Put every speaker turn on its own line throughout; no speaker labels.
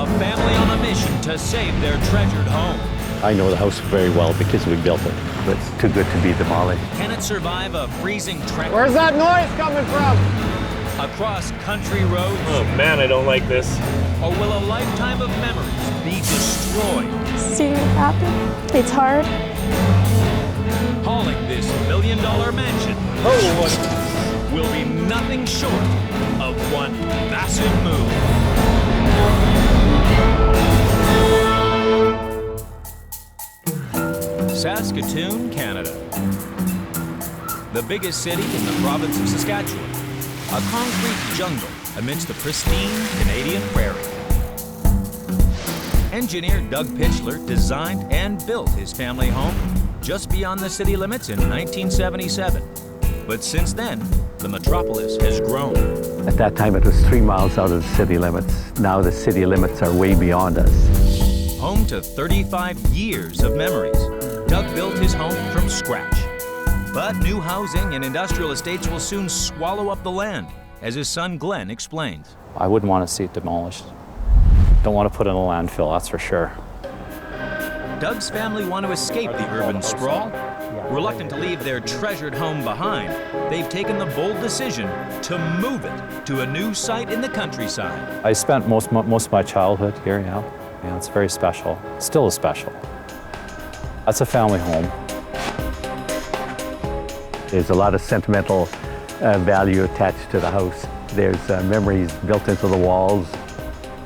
A family on a mission to save their treasured home.
I know the house very well because we built it. But it's too good to be demolished.
Can it survive a freezing trek?
Where's that noise coming from?
Across country roads?
Oh man, I don't like this.
Or will a lifetime of memories be destroyed?
Seeing it happen, it's hard.
Hauling this $1 million mansion will be nothing short of one massive move. Saskatoon, Canada. The biggest city in the province of Saskatchewan. A concrete jungle amidst the pristine Canadian prairie. Engineer Doug Pitchler designed and built his family home just beyond the city limits in 1977. But since then, the metropolis has grown.
At that time, it was 3 miles out of the city limits. Now the city limits are way beyond us.
Home to 35 years of memories, Doug built his home from scratch. But new housing and industrial estates will soon swallow up the land, as his son Glenn explains.
I wouldn't want to see it demolished. Don't want to put it in a landfill, that's for sure.
Doug's family want to escape the urban sprawl. Reluctant to leave their treasured home behind, they've taken the bold decision to move it to a new site in the countryside.
I spent most of my childhood here, yeah. Yeah, it's very special. Still is special. That's a family home.
There's a lot of sentimental value attached to the house. There's memories built into the walls.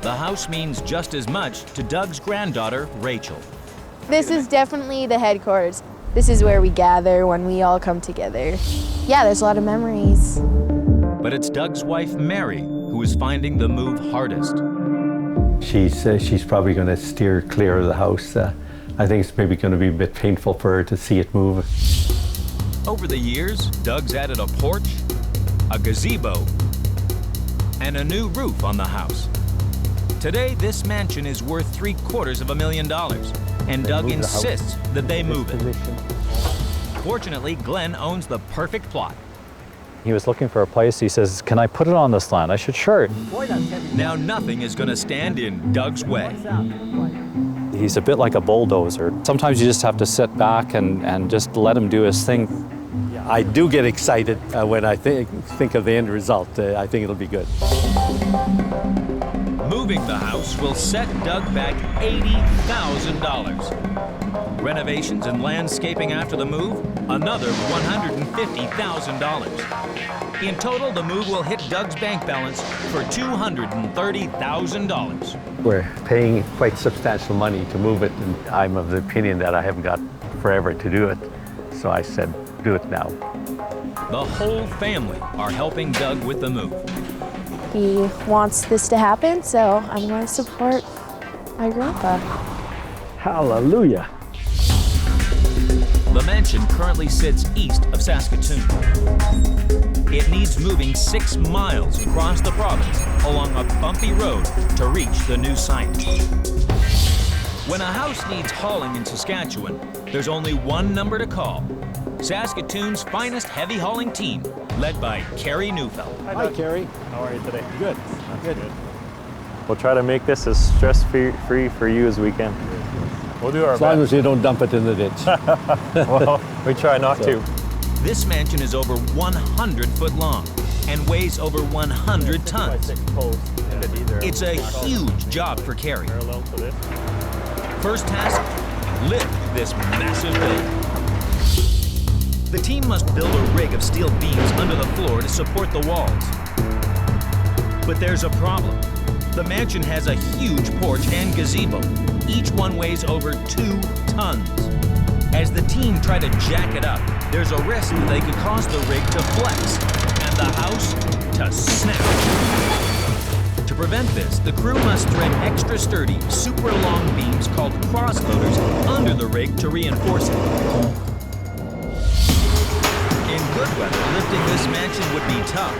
The house means just as much to Doug's granddaughter, Rachel.
This is definitely the headquarters. This is where we gather when we all come together. Yeah, there's a lot of memories.
But it's Doug's wife, Mary, who is finding the move hardest.
She's probably going to steer clear of the house. I think it's maybe going to be a bit painful for her to see it move.
Over the years, Doug's added a porch, a gazebo, and a new roof on the house. Today, this mansion is worth $750,000, and Doug insists that they move it. Fortunately, Glenn owns the perfect plot.
He was looking for a place. He says, "Can I put it on this land?" I said, "Sure."
Now nothing is going to stand in Doug's way.
He's a bit like a bulldozer. Sometimes you just have to sit back and just let him do his thing.
I do get excited when I think of the end result. I think it'll be good.
Moving the house will set Doug back $80,000. Renovations and landscaping after the move, another $150,000. In total, the move will hit Doug's bank balance for $230,000.
We're paying quite substantial money to move it, and I'm of the opinion that I haven't got forever to do it. So I said, do it now.
The whole family are helping Doug with the move.
He wants this to happen, so I'm going to support my grandpa.
Hallelujah.
The mansion currently sits east of Saskatoon. It needs moving 6 miles across the province along a bumpy road to reach the new site. When a house needs hauling in Saskatchewan, there's only one number to call. Saskatoon's finest heavy hauling team, led by Kerry Neufeld.
Hi, Kerry.
How are you today?
Good.
Good. We'll try to make this as stress-free for you as we can. We'll do our best.
As long as you don't dump it in the ditch.
Well, we try not to.
This mansion is over 100 foot long and weighs over 100 tons. It's a huge job for Kerry. First task, lift this massive building. The team must build a rig of steel beams under the floor to support the walls. But there's a problem. The mansion has a huge porch and gazebo. Each one weighs over 2 tons. As the team try to jack it up, there's a risk that they could cause the rig to flex and the house to snap. To prevent this, the crew must thread extra sturdy, super long beams called cross-loaders under the rig to reinforce it. In good weather, lifting this mansion would be tough.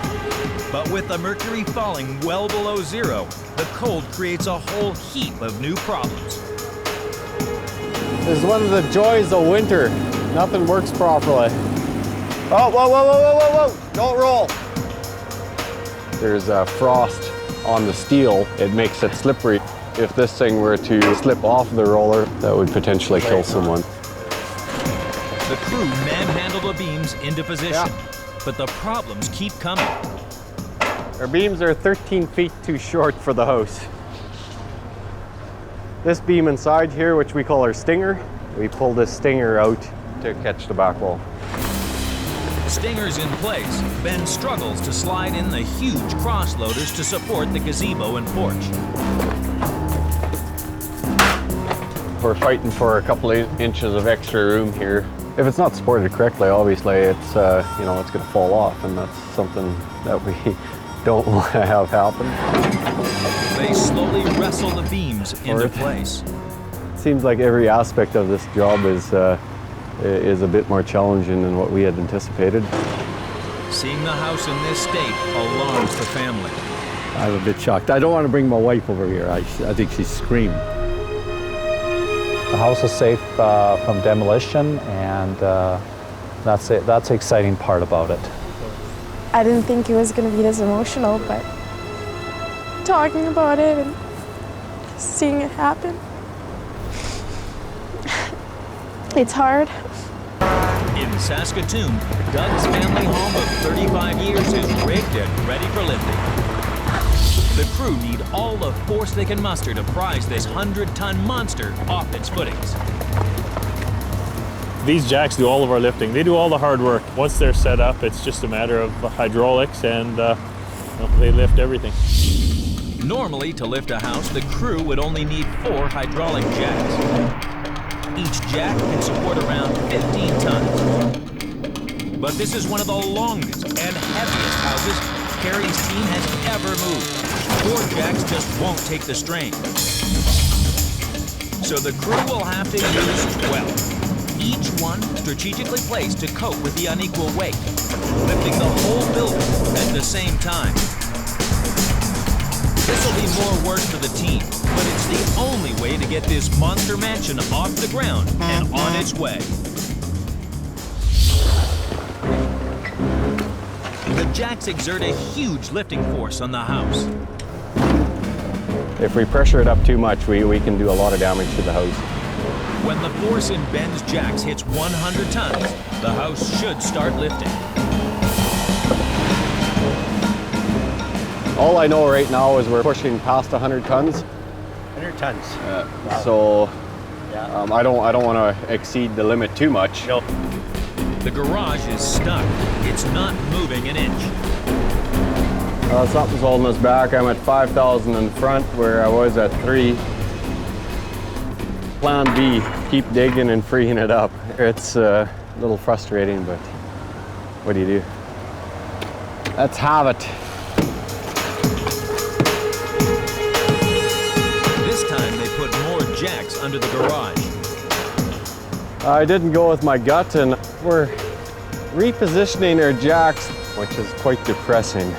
But with the mercury falling well below zero, the cold creates a whole heap of new problems.
This is one of the joys of winter. Nothing works properly. Oh, whoa, whoa, whoa, whoa, whoa, whoa. Don't roll. There's frost on the steel, it makes it slippery. If this thing were to slip off the roller, that would potentially kill someone.
The crew manhandle the beams into position, but the problems keep coming.
Our beams are 13 feet too short for the house. This beam inside here, which we call our stinger, we pull this stinger out to catch the back wall.
Stingers in place, Ben struggles to slide in the huge cross loaders to support the gazebo and porch.
We're fighting for a couple of inches of extra room here. If it's not supported correctly, obviously it's you know, it's going to fall off, and that's something that we don't want to have happen.
They slowly wrestle the beams into place.
It seems like every aspect of this job is a bit more challenging than what we had anticipated.
Seeing the house in this state alarms the family.
I'm a bit shocked. I don't want to bring my wife over here. I think she'd scream.
The house is safe from demolition, and that's it. That's the exciting part about it.
I didn't think it was going to be this emotional, but talking about it and seeing it happen, it's hard.
In Saskatoon, Doug's family home of 35 years is rigged and ready for lifting. The crew need all the force they can muster to prise this 100-ton monster off its footings.
These jacks do all of our lifting. They do all the hard work. Once they're set up, it's just a matter of hydraulics, and they lift everything.
Normally, to lift a house, the crew would only need 4 hydraulic jacks. Each jack can support around 15 tons. But this is one of the longest and heaviest houses Carrie's team has ever moved. 4 jacks just won't take the strain. So the crew will have to use 12. Each one strategically placed to cope with the unequal weight, lifting the whole building at the same time. This will be more work for the team, but it's the only way to get this monster mansion off the ground and on its way. The jacks exert a huge lifting force on the house.
If we pressure it up too much, we can do a lot of damage to the house.
When the force in Ben's jacks hits 100 tons, the house should start lifting.
All I know right now is we're pushing past 100 tons.
100 tons.
So I don't want to exceed the limit too much.
Nope.
The garage is stuck. It's not moving an inch.
Something's holding us back. I'm at 5,000 in front where I was at 3. Plan B, keep digging and freeing it up. It's a little frustrating, but what do you do? Let's have it.
This time they put more jacks under the garage.
I didn't go with my gut, and we're repositioning our jacks, which is quite depressing.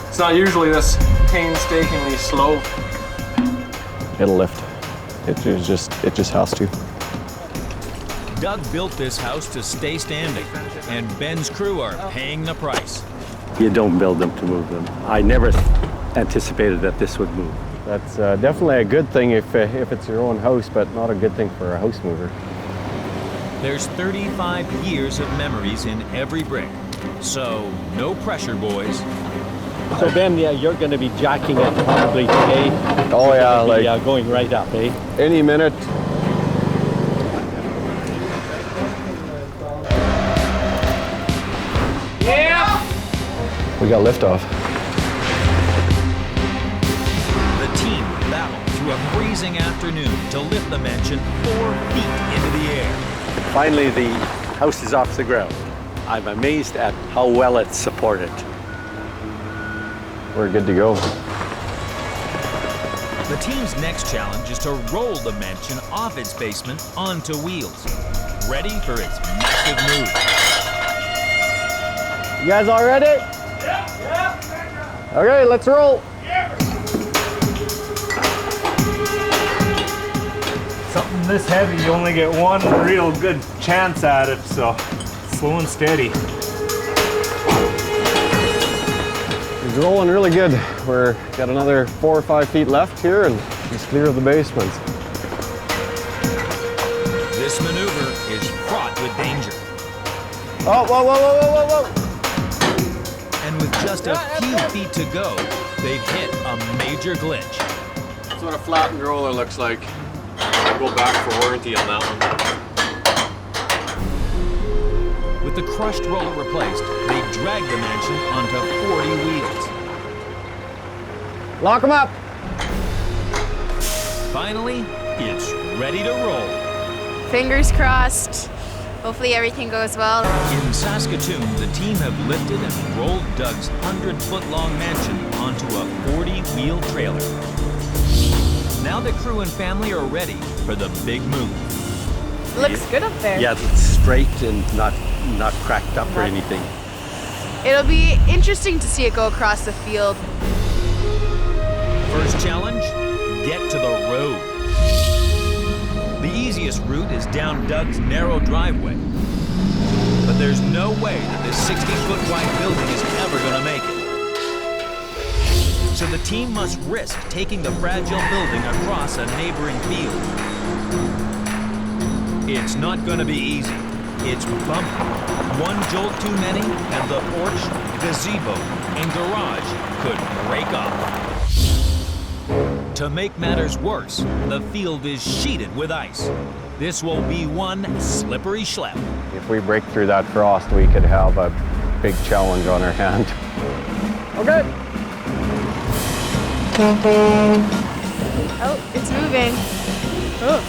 It's not usually this painstakingly slow.
It'll lift. It just has to.
Doug built this house to stay standing, and Ben's crew are paying the price.
You don't build them to move them. I never anticipated that this would move.
That's definitely a good thing if it's your own house, but not a good thing for a house mover.
There's 35 years of memories in every brick, so no pressure, boys.
So Ben, yeah, you're going to be jacking it probably today.
Oh yeah, like
going right up, eh?
any minute.
Yeah!
We got liftoff.
The team battled through a freezing afternoon to lift the mansion 4 feet into the air.
Finally, the house is off the ground. I'm amazed at how well it's supported.
We're good to go.
The team's next challenge is to roll the mansion off its basement onto wheels, ready for its massive move.
You guys all ready? Yeah. Okay, let's roll.
Something this heavy, you only get one real good chance at it, so slow and steady.
rolling really good. We're got another 4 or 5 feet left here and he's clear of the basement.
This maneuver is fraught with danger.
Oh, whoa, whoa, whoa, whoa, whoa, whoa!
And with just a few feet to go, they've hit a major glitch.
That's what a flattened roller looks like. I'll go back for warranty on that one.
With the crushed roller replaced, they drag the mansion onto 40 wheels.
Lock him up!
Finally, it's ready to roll.
Fingers crossed. Hopefully everything goes well.
In Saskatoon, the team have lifted and rolled Doug's 100-foot-long mansion onto a 40-wheel trailer. Now the crew and family are ready for the big move.
Looks good up there.
Yeah, it's straight and not cracked up or anything.
It'll be interesting to see it go across the field.
First challenge, get to the road. The easiest route is down Doug's narrow driveway. But there's no way that this 60-foot wide building is ever going to make it. So the team must risk taking the fragile building across a neighboring field. It's not going to be easy. It's bumpy. One jolt too many, and the porch, gazebo, and garage could break off. To make matters worse, the field is sheeted with ice. This will be one slippery schlep.
If we break through that frost, we could have a big challenge on our hand. Okay.
Oh, it's moving. Oh.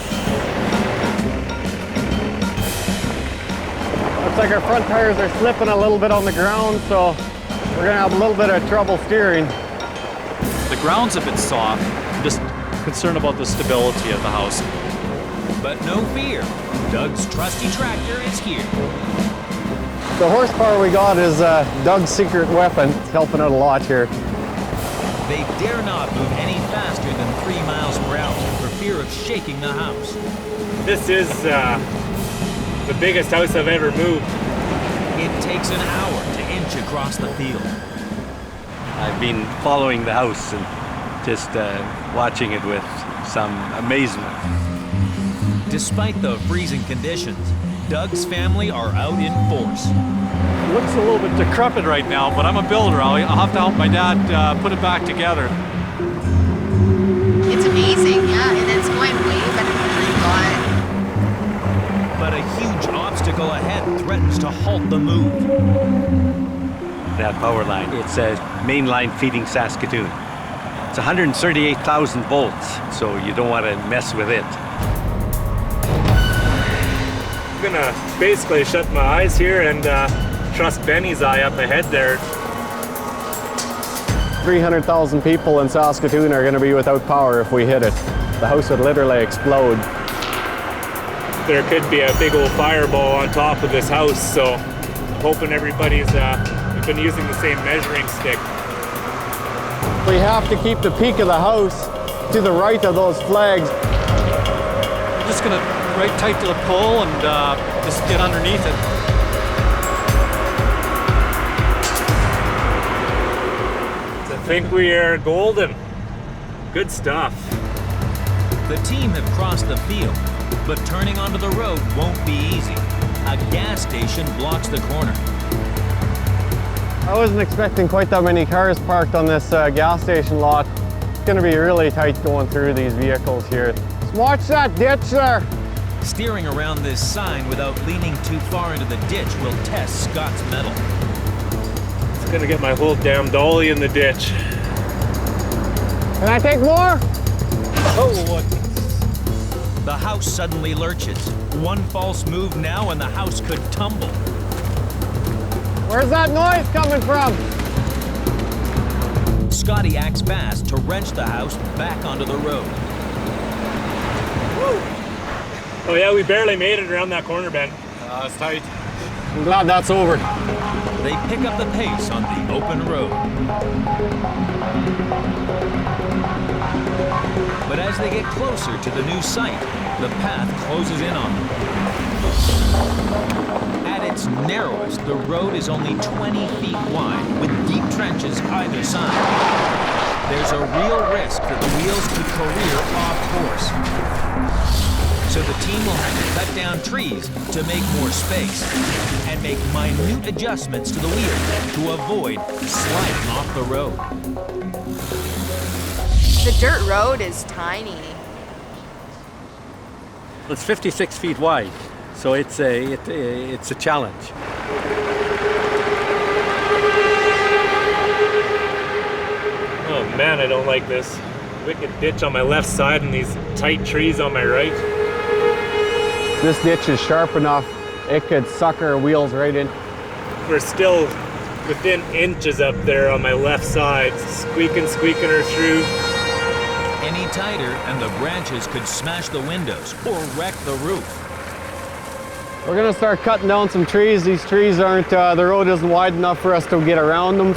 Looks like our front tires are slipping a little bit on the ground, so we're gonna have a little bit of trouble steering.
The ground's a bit soft. I'm just concerned about the stability of the house.
But no fear, Doug's trusty tractor is here.
The horsepower we got is Doug's secret weapon. It's helping out a lot here.
They dare not move any faster than 3 miles per hour for fear of shaking the house.
This is the biggest house I've ever moved.
It takes an hour to inch across the field.
I've been following the house and just watching it with some amazement.
Despite the freezing conditions, Doug's family are out in force.
It looks a little bit decrepit right now, but I'm a builder. I'll have to help my dad put it back together.
It's amazing, yeah, and it's going way better than I thought.
But a huge obstacle ahead threatens to halt the move.
That power line, it's a main line feeding Saskatoon. It's 138,000 volts, so you don't want to mess with it.
I'm gonna basically shut my eyes here and trust Benny's eye up ahead there.
300,000 people in Saskatoon are going to be without power if we hit it. The house would literally explode.
There could be a big old fireball on top of this house, so I'm hoping everybody's been using the same measuring stick.
We have to keep the peak of the house to the right of those flags.
I'm just gonna right tight to the pole and just get underneath it.
I think we are golden. Good stuff.
The team have crossed the field, but turning onto the road won't be easy. A gas station blocks the corner.
I wasn't expecting quite that many cars parked on this gas station lot. It's going to be really tight going through these vehicles here. Watch that ditch there!
Steering around this sign without leaning too far into the ditch will test Scott's mettle.
It's gonna get my whole damn dolly in the ditch.
Can I take more?
Oh, what?
The house suddenly lurches. One false move now and the house could tumble.
Where's that noise coming from?
Scotty acts fast to wrench the house back onto the road.
Woo. Oh yeah, we barely made it around that corner, Ben.
It's tight.
I'm glad that's over.
They pick up the pace on the open road. But as they get closer to the new site, the path closes in on them. At its narrowest, the road is only 20 feet wide, with deep trenches either side. There's a real risk that the wheels could career off course. So the team will have to cut down trees to make more space and make minute adjustments to the wheel to avoid sliding off the road.
The dirt road is tiny.
It's 56 feet wide, so it's a challenge.
Oh man, I don't like this. Wicked ditch on my left side and these tight trees on my right.
This ditch is sharp enough, it could suck our wheels right in.
We're still within inches up there on my left side, squeaking her through.
Any tighter and the branches could smash the windows or wreck the roof.
We're gonna start cutting down some trees. These trees aren't, the road isn't wide enough for us to get around them.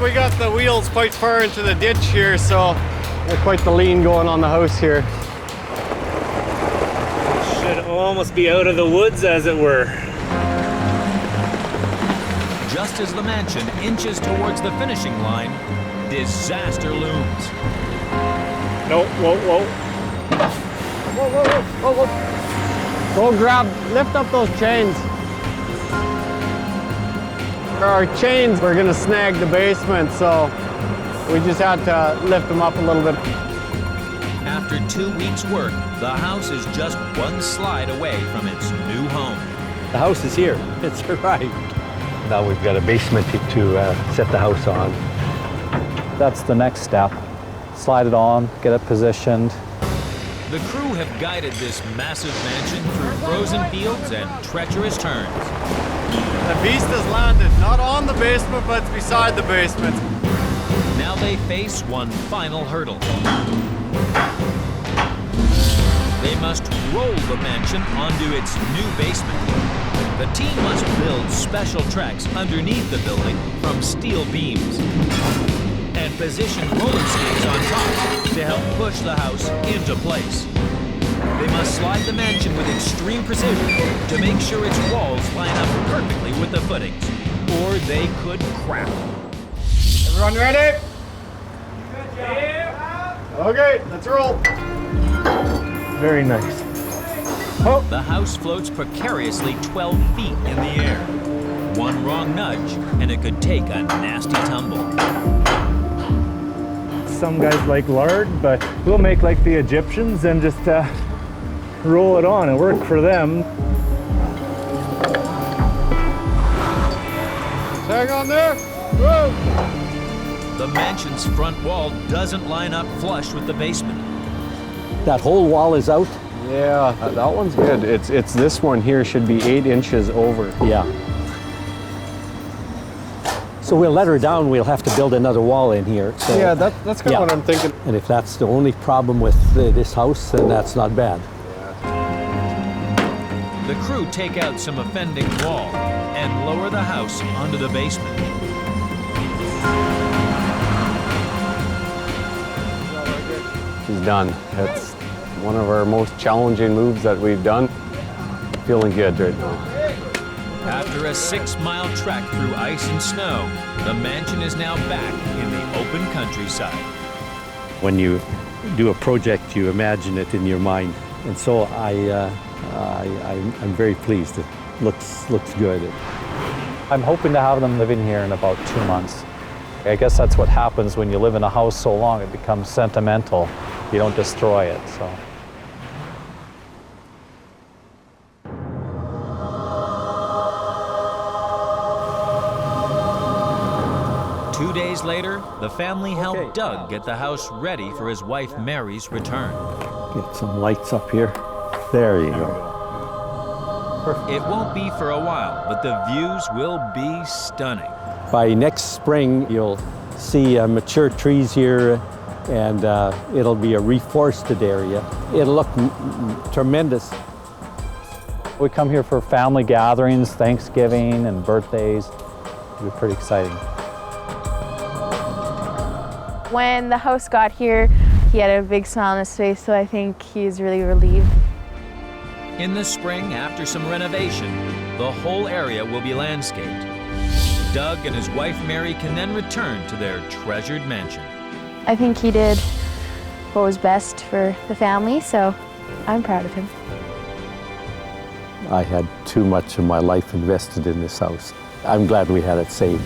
We got the wheels quite far into the ditch here, so there's quite the lean going on the house here.
Should almost be out of the woods, as it were.
Just as the mansion inches towards the finishing line, disaster looms.
No, whoa, whoa.
Whoa, whoa, whoa, whoa, whoa. Lift up those chains. Our chains were gonna snag the basement, so we just had to lift them up a little bit.
After 2 weeks' work, the house is just one slide away from its new home.
The house is here. It's arrived. Now we've got a basement to set the house on.
That's the next step. Slide it on, get it positioned.
The crew have guided this massive mansion through frozen fields and treacherous turns.
The beast has landed, not on the basement, but beside the basement.
Now they face one final hurdle. They must roll the mansion onto its new basement. The team must build special tracks underneath the building from steel beams and position rolling skates on top to help push the house into place. They must slide the mansion with extreme precision to make sure its walls line up perfectly with the footings, or they could crack.
Everyone ready? Okay, let's roll.
Very nice.
Oh. The house floats precariously 12 feet in the air. One wrong nudge, and it could take a nasty tumble.
Some guys like lard, but we'll make like the Egyptians and just roll it on and work for them.
Hang on there. Whoa.
The mansion's front wall doesn't line up flush with the basement.
That whole wall is out?
Yeah, that one's good. It's this one here should be 8 inches over.
Yeah. So we'll let her down, we'll have to build another wall in here. So,
yeah, that's kind of what I'm thinking.
And if that's the only problem with this house, then that's not bad.
The crew take out some offending wall and lower the house onto the basement.
She's done. It's one of our most challenging moves that we've done. Feeling good right now.
After a 6-mile trek through ice and snow, the mansion is now back in the open countryside.
When you do a project, you imagine it in your mind. And so I'm very pleased. It looks good.
I'm hoping to have them living here in about 2 months. I guess that's what happens when you live in a house so long, it becomes sentimental. You don't destroy it, so.
2 days later, the family helped Doug get the house ready for his wife Mary's return.
Get some lights up here. There you go.
It won't be for a while, but the views will be stunning.
By next spring, you'll see mature trees here, and it'll be a reforested area. It'll look tremendous.
We come here for family gatherings, Thanksgiving and birthdays. It'll be pretty exciting.
When the house got here, he had a big smile on his face, so I think he's really relieved.
In the spring, after some renovation, the whole area will be landscaped. Doug and his wife Mary can then return to their treasured mansion.
I think he did what was best for the family, so I'm proud of him.
I had too much of my life invested in this house. I'm glad we had it saved.